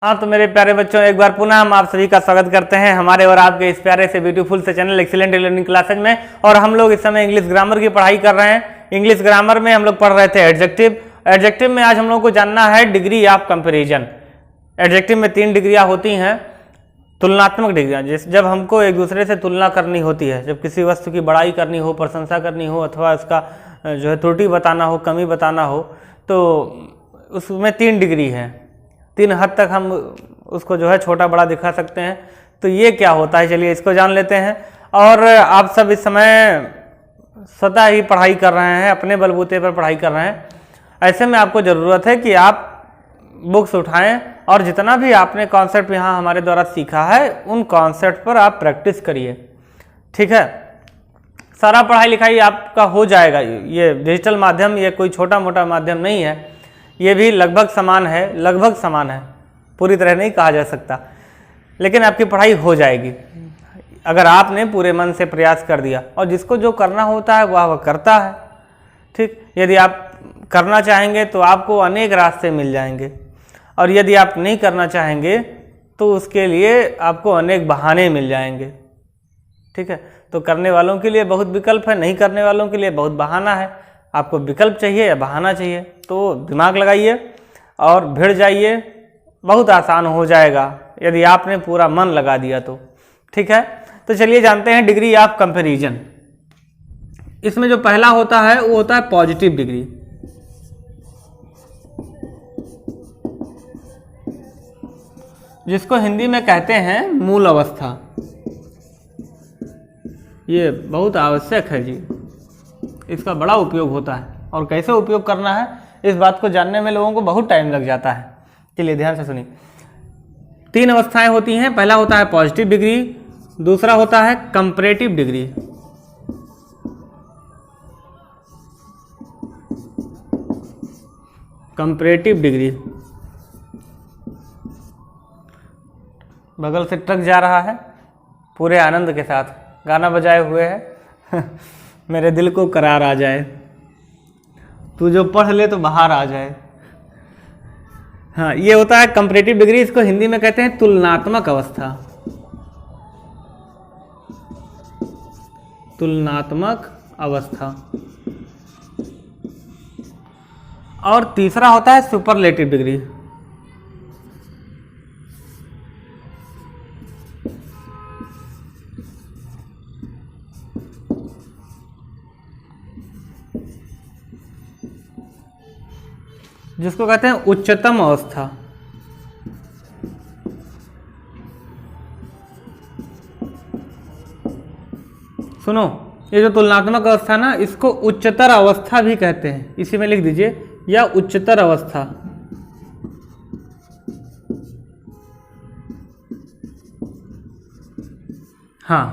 हाँ तो मेरे प्यारे बच्चों, एक बार पुनः हम आप सभी का स्वागत करते हैं हमारे और आपके इस प्यारे से ब्यूटीफुल से चैनल एक्सीलेंट लर्निंग क्लासेज में। और हम लोग इस समय इंग्लिश ग्रामर की पढ़ाई कर रहे हैं। इंग्लिश ग्रामर में हम लोग पढ़ रहे थे एडजेक्टिव। एडजेक्टिव में आज हम लोग को जानना है डिग्री ऑफ कंपेरिजन। एडजेक्टिव में 3 डिग्रियाँ होती हैं, तुलनात्मक डिग्रियाँ। जब हमको एक दूसरे से तुलना करनी होती है, जब किसी वस्तु की बड़ाई करनी हो, प्रशंसा करनी हो, अथवा उसका जो है त्रुटि बताना हो, कमी बताना हो, तो उसमें 3 डिग्री है। 3 हद तक हम उसको जो है छोटा बड़ा दिखा सकते हैं। तो ये क्या होता है, चलिए इसको जान लेते हैं। और आप सब इस समय स्वतः ही पढ़ाई कर रहे हैं, अपने बलबूते पर पढ़ाई कर रहे हैं। ऐसे में आपको ज़रूरत है कि आप बुक्स उठाएं और जितना भी आपने कॉन्सेप्ट यहाँ हमारे द्वारा सीखा है, उन कॉन्सेप्ट पर आप प्रैक्टिस करिए। ठीक है, सारा पढ़ाई लिखाई आपका हो जाएगा। ये डिजिटल माध्यम, ये कोई छोटा मोटा माध्यम नहीं है, ये भी लगभग समान है। लगभग समान है, पूरी तरह नहीं कहा जा सकता, लेकिन आपकी पढ़ाई हो जाएगी अगर आपने पूरे मन से प्रयास कर दिया। और जिसको जो करना होता है वह करता है। ठीक, यदि आप करना चाहेंगे तो आपको अनेक रास्ते मिल जाएंगे, और यदि आप नहीं करना चाहेंगे तो उसके लिए आपको अनेक बहाने मिल जाएंगे। ठीक है, तो करने वालों के लिए बहुत विकल्प है, नहीं करने वालों के लिए बहुत बहाना है। आपको विकल्प चाहिए या बहाना चाहिए, तो दिमाग लगाइए और भिड़ जाइए। बहुत आसान हो जाएगा यदि आपने पूरा मन लगा दिया तो। ठीक है, तो चलिए जानते हैं डिग्री ऑफ कंपैरिजन। इसमें जो पहला होता है वो होता है पॉजिटिव डिग्री। जिसको हिंदी में कहते हैं मूल अवस्था। ये बहुत आवश्यक है जी, इसका बड़ा उपयोग होता है। और कैसे उपयोग करना है, इस बात को जानने में लोगों को बहुत टाइम लग जाता है। चलिए ध्यान से सुनिए। 3 अवस्थाएं होती हैं। पहला होता है पॉजिटिव डिग्री, दूसरा होता है कंपैरेटिव डिग्री, कंपैरेटिव डिग्री। बगल से ट्रक जा रहा है पूरे आनंद के साथ, गाना बजाए हुए है मेरे दिल को करार आ जाए, तू जो पढ़ ले तो बाहर आ जाए। हाँ, ये होता है कंपैरेटिव डिग्री। इसको हिंदी में कहते हैं तुलनात्मक अवस्था। तुलनात्मक अवस्था। और तीसरा होता है सुपरलेटिव डिग्री। जिसको कहते हैं उच्चतम अवस्था। सुनो, ये जो तुलनात्मक अवस्था ना, इसको उच्चतर अवस्था भी कहते हैं। इसी में लिख दीजिए, या उच्चतर अवस्था। हाँ,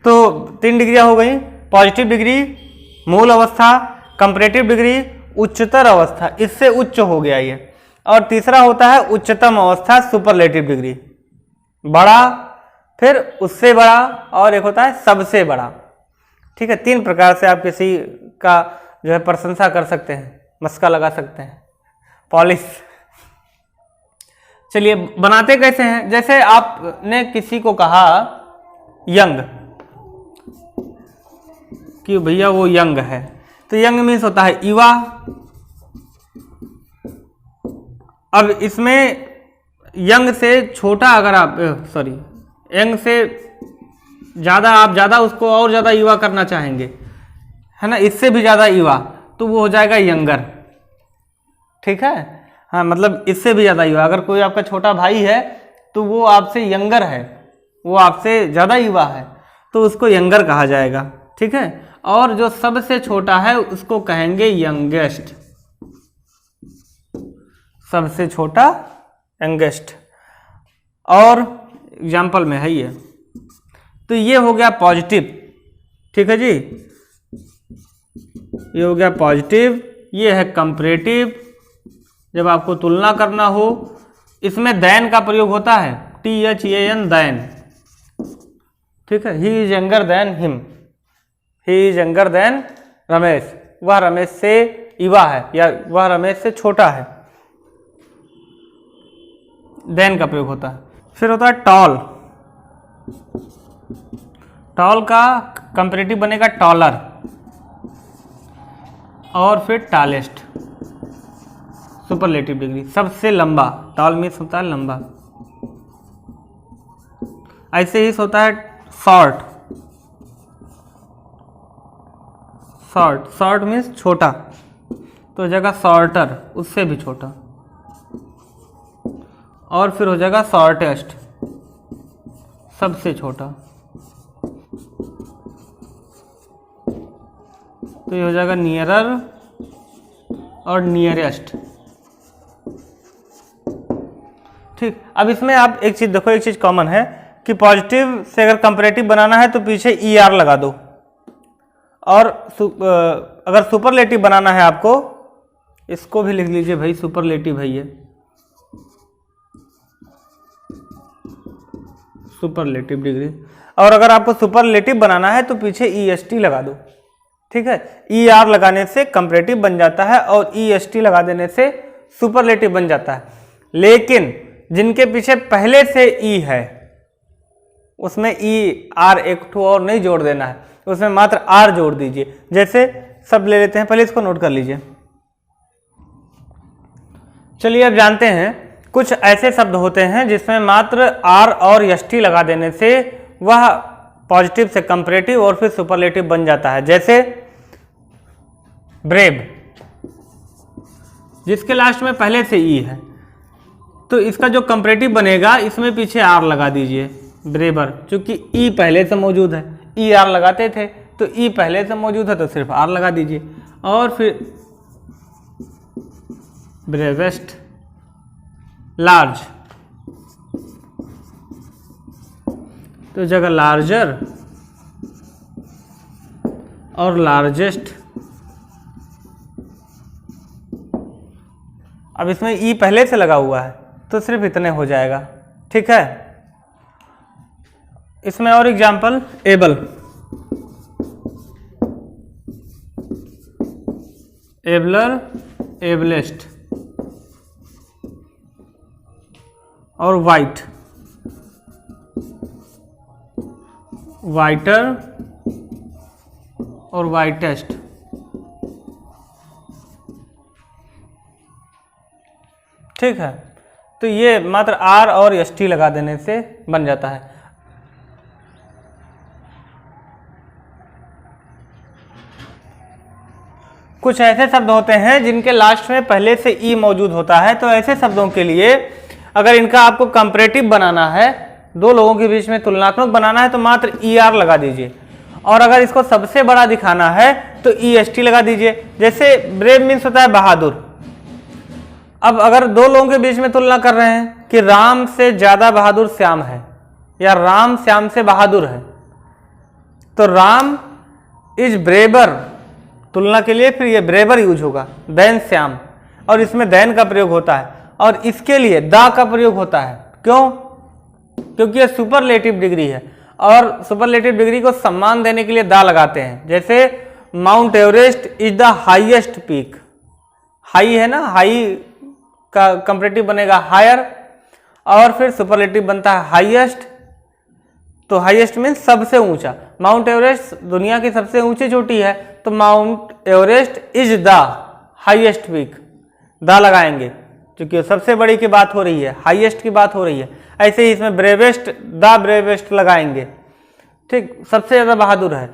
तो 3 डिग्रियां हो गई। पॉजिटिव डिग्री, मूल अवस्था, कंपैरेटिव डिग्री, उच्चतर अवस्था। इससे उच्च हो गया ये। और तीसरा होता है उच्चतम अवस्था, सुपरलेटिव डिग्री। बड़ा, फिर उससे बड़ा, और एक होता है सबसे बड़ा। ठीक है, 3 प्रकार से आप किसी का जो है प्रशंसा कर सकते हैं, मस्का लगा सकते हैं, पॉलिश। चलिए बनाते कैसे हैं। जैसे आपने किसी को कहा यंग, कि भैया वो यंग है, तो यंग मीन्स होता है युवा। अब इसमें यंग से छोटा अगर आप यंग से ज़्यादा, आप ज़्यादा उसको और ज़्यादा युवा करना चाहेंगे, है ना, इससे भी ज़्यादा युवा, तो वो हो जाएगा यंगर। ठीक है, हाँ, मतलब इससे भी ज़्यादा युवा। अगर कोई आपका छोटा भाई है तो वो आपसे यंगर है, वो आपसे ज़्यादा युवा है, तो उसको यंगर कहा जाएगा। ठीक है, और जो सबसे छोटा है उसको कहेंगे यंगेस्ट। सबसे छोटा यंगेस्ट। और एग्जाम्पल में है ये। तो ये हो गया पॉजिटिव। ठीक है जी, ये हो गया पॉजिटिव। ये है कंपैरेटिव, जब आपको तुलना करना हो। इसमें देन का प्रयोग होता है, THAN, देन। ठीक है, he is younger than him, he is younger than Ramesh. वह रमेश से युवा है, या वह रमेश से छोटा है। देन का प्रयोग होता है। फिर होता है टॉल। टॉल का कंपैरेटिव बनेगा टॉलर, और फिर टॉलेस्ट, सुपरलेटिव डिग्री, सबसे लंबा। टॉल मीन्स होता है लंबा। ऐसे ही होता है शॉर्ट। शॉर्ट, शॉर्ट मीन्स छोटा, तो हो जाएगा शॉर्टर, उससे भी छोटा। और फिर हो जाएगा शॉर्टेस्ट, सबसे छोटा। तो ये हो जाएगा नियरर और नियरेस्ट। ठीक, अब इसमें आप एक चीज देखो, एक चीज कॉमन है कि पॉजिटिव से अगर कंपैरेटिव बनाना है तो पीछे ई आर लगा दो, और अगर सुपरलेटिव बनाना है आपको, इसको भी लिख लीजिए भाई, सुपरलेटिव है ये, सुपरलेटिव डिग्री। और अगर आपको सुपरलेटिव बनाना है तो पीछे ई एस टी लगा दो। ठीक है, ई आर लगाने से कंपैरेटिव बन जाता है और ई एस टी लगा देने से सुपरलेटिव बन जाता है। लेकिन जिनके पीछे पहले से ई है उसमें ई आर एक ठो और नहीं जोड़ देना है, उसमें मात्र आर जोड़ दीजिए। जैसे सब ले लेते हैं, पहले इसको नोट कर लीजिए। चलिए अब जानते हैं, कुछ ऐसे शब्द होते हैं जिसमें मात्र आर और एस टी लगा देने से वह पॉजिटिव से कंपैरेटिव और फिर सुपरलेटिव बन जाता है। जैसे ब्रेव, जिसके लास्ट में पहले से ई है, तो इसका जो कंपैरेटिव बनेगा इसमें पीछे आर लगा दीजिए, ब्रेवर। चूंकि ई पहले से मौजूद है, ई आर लगाते थे तो ई पहले से मौजूद है तो सिर्फ आर लगा दीजिए। और फिर ब्रेवेस्ट, लार्ज, तो जगह लार्जर और लार्जेस्ट। अब इसमें ई पहले से लगा हुआ है तो सिर्फ इतने हो जाएगा। ठीक है, इसमें और एग्जाम्पल, एबल, एबलर, एबलेस्ट और वाइट, वाइटर और वाइटेस्ट। ठीक है, तो ये मात्र आर और एस टी लगा देने से बन जाता है। कुछ ऐसे शब्द होते हैं जिनके लास्ट में पहले से ई मौजूद होता है, तो ऐसे शब्दों के लिए अगर इनका आपको कंपैरेटिव बनाना है, दो लोगों के बीच में तुलनात्मक बनाना है, तो मात्र ई आर लगा दीजिए। और अगर इसको सबसे बड़ा दिखाना है तो ई एस टी लगा दीजिए। जैसे ब्रेव मीन्स होता है बहादुर। अब अगर दो लोगों के बीच में तुलना कर रहे हैं कि राम से ज्यादा बहादुर श्याम है या राम श्याम से बहादुर है, तो राम इज ब्रेवर, तुलना के लिए फिर ये ब्रेवर यूज होगा, देन श्याम, और इसमें देन का प्रयोग होता है। और इसके लिए दा का प्रयोग होता है। क्यों? क्योंकि ये सुपरलेटिव डिग्री है और सुपरलेटिव डिग्री को सम्मान देने के लिए दा लगाते हैं। जैसे mount Everest is the highest peak, high है ना, हाई का कंपैरेटिव बनेगा हायर, और फिर सुपरलेटिव बनता है हाईएस्ट। तो हाईएस्ट मीन्स सबसे ऊंचा। माउंट एवरेस्ट दुनिया की सबसे ऊंची चोटी है, तो mount Everest is the highest peak, the लगाएंगे क्योंकि सबसे बड़ी की बात हो रही है, हाईएस्ट की बात हो रही है। ऐसे ही इसमें ब्रेवेस्ट, द ब्रेवेस्ट लगाएंगे। ठीक, सबसे ज्यादा बहादुर है,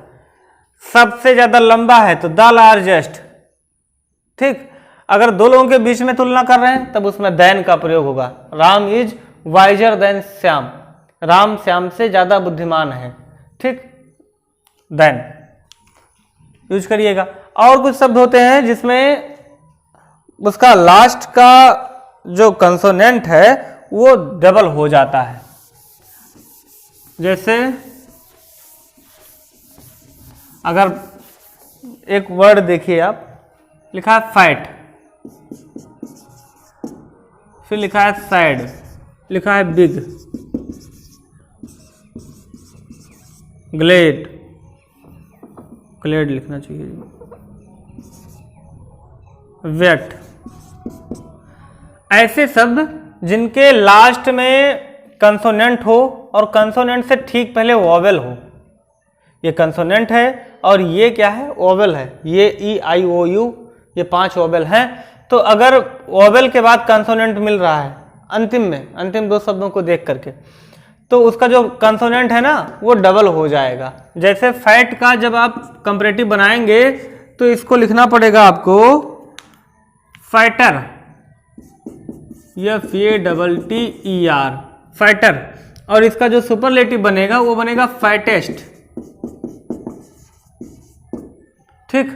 सबसे ज्यादा लंबा है तो द लार्जेस्ट। ठीक, अगर दो लोगों के बीच में तुलना कर रहे हैं तब उसमें देन का प्रयोग होगा। Ram is visor then Shyam, Ram Shyam से ज्यादा बुद्धिमान है। ठीक, देन यूज करिएगा। और कुछ शब्द होते हैं जिसमें उसका लास्ट का जो कंसोनेंट है वो डबल हो जाता है। जैसे अगर एक वर्ड देखिए आप, लिखा है फैट, फिर लिखा है सैड, लिखा है बिग, ग्लेड, ग्लेड लिखना चाहिए, वेट। ऐसे शब्द जिनके लास्ट में कंसोनेंट हो और कंसोनेंट से ठीक पहले वोवेल हो। ये कंसोनेंट है और ये क्या है, वोवेल है। ये ई आई ओ यू, ये 5 वोवेल हैं। तो अगर वोवेल के बाद कंसोनेंट मिल रहा है अंतिम में, अंतिम 2 शब्दों को देख करके, तो उसका जो कंसोनेंट है ना वो डबल हो जाएगा। जैसे फैट का जब आप कंपैरेटिव बनाएंगे तो इसको लिखना पड़ेगा आपको फैटर, FATTER, फैटर। और इसका जो सुपरलेटिव बनेगा वो बनेगा फैटेस्ट। ठीक,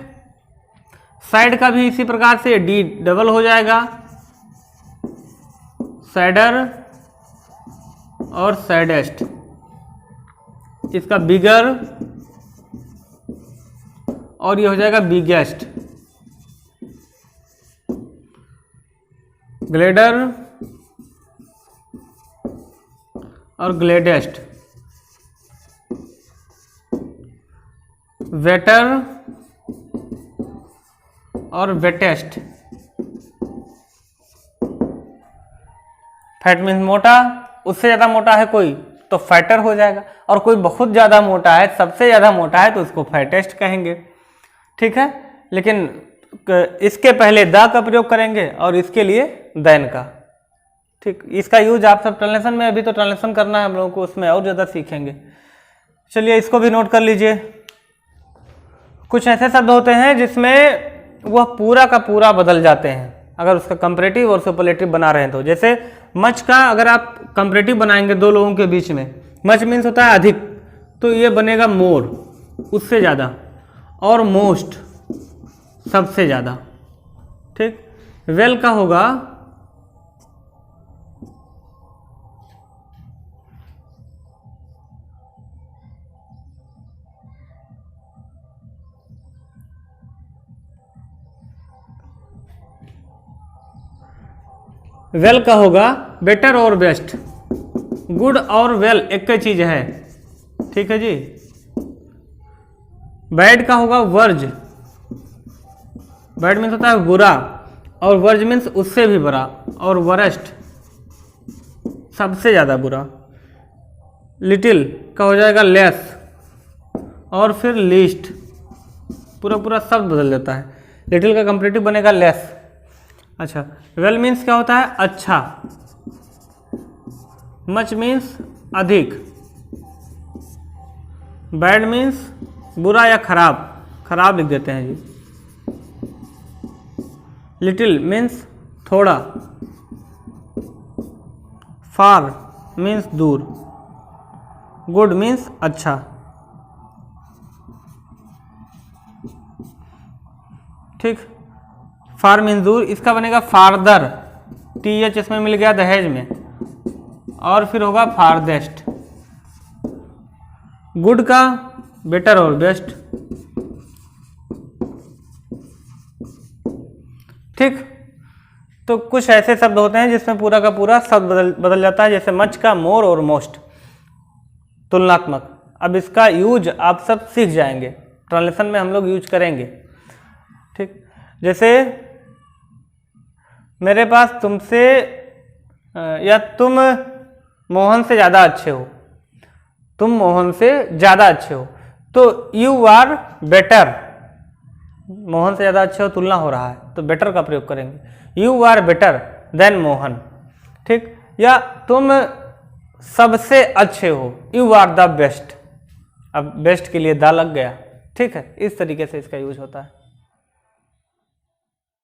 सैड का भी इसी प्रकार से डी डबल हो जाएगा, सैडर और सैडेस्ट। इसका बिगर और ये हो जाएगा बिगेस्ट। ग्लेडर और ग्लेडेस्ट। वेटर और वेटेस्ट। फैट मीन्स मोटा, उससे ज्यादा मोटा है कोई तो फैटर हो जाएगा, और कोई बहुत ज्यादा मोटा है, सबसे ज्यादा मोटा है तो उसको फैटेस्ट कहेंगे। ठीक है, लेकिन इसके पहले द का प्रयोग करेंगे और इसके लिए देन का। ठीक, इसका यूज आप सब ट्रांसलेशन में, अभी तो ट्रांसलेशन करना है हम लोगों को, उसमें और ज़्यादा सीखेंगे। चलिए इसको भी नोट कर लीजिए। कुछ ऐसे शब्द होते हैं जिसमें वह पूरा का पूरा बदल जाते हैं अगर उसका कंपैरेटिव और सुपरलेटिव बना रहे हैं तो। जैसे मच का अगर आप कंपैरेटिव बनाएंगे 2 लोगों के बीच में, मच मीन्स होता है अधिक, तो ये बनेगा मोर, उससे ज़्यादा, और मोस्ट, सबसे ज़्यादा। ठीक, वेल का होगा वेल का होगा बेटर और बेस्ट। गुड और वेल एक ही चीज है। ठीक है जी। बैड का होगा वर्ज। बैड मीन्स होता है बुरा, और वर्ज मीन्स उससे भी बुरा, और वरस्ट सबसे ज्यादा बुरा। लिटिल का हो जाएगा लेस, और फिर लीस्ट। पूरा पूरा शब्द बदल जाता है। लिटिल का कंपैरेटिव बनेगा लेस। अच्छा, वेल मीन्स क्या होता है, अच्छा। मच मीन्स अधिक। बैड मीन्स बुरा या खराब, खराब लिख देते हैं जी। लिटिल मीन्स थोड़ा। फार मीन्स दूर। गुड मीन्स अच्छा। ठीक, फार मीन्स दूर, इसका बनेगा फारदर, TH इसमें मिल गया दहेज में, और फिर होगा फारदेस्ट। गुड का बेटर और बेस्ट। ठीक, तो कुछ ऐसे शब्द होते हैं जिसमें पूरा का पूरा शब्द बदल जाता है, जैसे मच का मोर और मोस्ट, तुलनात्मक। अब इसका यूज आप सब सीख जाएंगे, ट्रांसलेशन में हम लोग यूज करेंगे। ठीक, जैसे मेरे पास तुमसे या तुम मोहन से ज़्यादा अच्छे हो, तुम मोहन से ज़्यादा अच्छे हो, तो यू आर बेटर। मोहन से ज़्यादा अच्छे हो, तुलना हो रहा है तो बेटर का प्रयोग करेंगे। You are better than Mohan. ठीक, या तुम सबसे अच्छे हो, यू आर द बेस्ट। अब बेस्ट के लिए दा लग गया। ठीक है, इस तरीके से इसका यूज होता है।